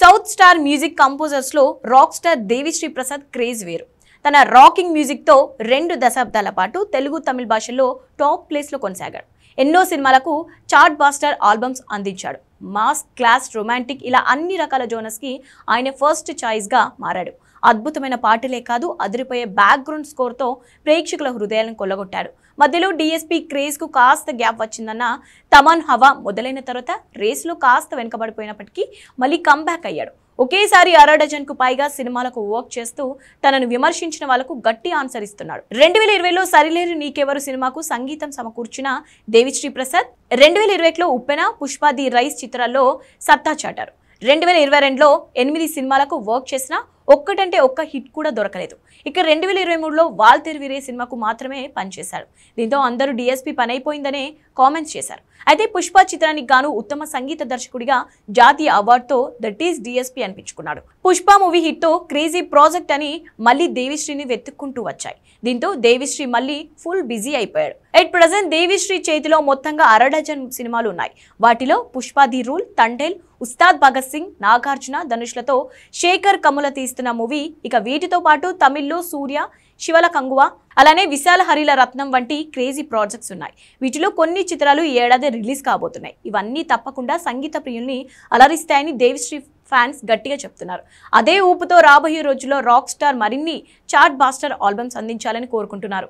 South star music composers లో rock star Devi Sri Prasad craze వేరు. తన రాకింగ్ మ్యూజిక్ తో 2 దశాబ్దాల పాటు తెలుగు తమిళ భాషల్లో టాప్ ప్లేస్ లో కొనసాగాడు. ఎన్నో సినిమాలకు చార్ట్ బాస్టర్ ఆల్బమ్స్ అందించాడు. మాస్, క్లాస్, రొమాంటిక్ ఇలా అన్ని రకాల జోనర్స్ కి ఆయన ఫస్ట్ చాయిస్ గా మారాడు. అద్భుతమైన పాటలే కాదు, అదిరిపోయే బ్యాక్గ్రౌండ్ స్కోర్ తో ప్రేక్షకుల హృదయాలను కొల్లగొట్టాడు. మధ్యలో డిఎస్పీ క్రేజ్ కు కాస్త గ్యాప్ వచ్చిందన్న తమన్ హవా మొదలైన తర్వాత రేస్ లో కాస్త వెనుకబడిపోయినప్పటికీ మళ్ళీ కంబ్యాక్ అయ్యాడు. ఒకేసారి 6 డజన్కు పైగా సినిమాలకు వర్క్ చేస్తూ తనను విమర్శించిన వాళ్లకు గట్టి ఆన్సర్ ఇస్తున్నాడు. 2020లో సరిలేరు నీకెవరు సినిమాకు సంగీతం సమకూర్చిన దేవిశ్రీ ప్రసాద్ 2021లో ఉప్పెన, పుష్ప ది రైస్ చిత్రాల్లో సత్తా చాటారు. 2022లో 8 సినిమాలకు వర్క్ చేసిన ఒక్కటంటే ఒక్క హిట్ కూడా దొరకలేదు. ఇక 2023లో వాల్తేరు వీరే సినిమాకు మాత్రమే పనిచేశారు. దీంతో అందరూ డిఎస్పీ పని అయిపోయిందనే కామెంట్స్ చేశారు. అయితే పుష్ప చిత్రానికి గాను ఉత్తమ సంగీత దర్శకుడిగా జాతీయ అవార్డుతో దట్ ఈస్ డిఎస్పీ అనిపించుకున్నాడు. పుష్ప మూవీ హిట్ తో క్రేజీ ప్రాజెక్ట్ అని మళ్ళీ దేవిశ్రీని వెతుక్కుంటూ వచ్చాయి. దీంతో దేవిశ్రీ మళ్ళీ ఫుల్ బిజీ అయిపోయాడు. ఎట్ ప్రెజెంట్ దేవిశ్రీ చేతిలో మొత్తంగా 6 డజన్ సినిమాలు ఉన్నాయి. వాటిలో పుష్ప ది రూల్, తండేల్, ఉస్తాద్ భగత్ సింగ్, నాగార్జున, ధనుష్లతో శేఖర్ కమ్ముల తీస్తున్న మూవీ. ఇక వీటితో పాటు తమిళ్లో సూర్య, శివల కంగువ, అలానే విశాల హరిల రత్నం వంటి క్రేజీ ప్రాజెక్ట్స్ ఉన్నాయి. వీటిలో కొన్ని చిత్రాలు ఈ ఏడాది రిలీజ్ కాబోతున్నాయి. ఇవన్నీ తప్పకుండా సంగీత ప్రియుల్ని అలరిస్తాయని దేవిశ్రీ ఫ్యాన్స్ గట్టిగా చెప్తున్నారు. అదే ఊపుతో రాబోయే రోజుల్లో రాక్ స్టార్ మరిన్ని చార్ట్ బాస్టర్ ఆల్బమ్స్ అందించాలని కోరుకుంటున్నారు.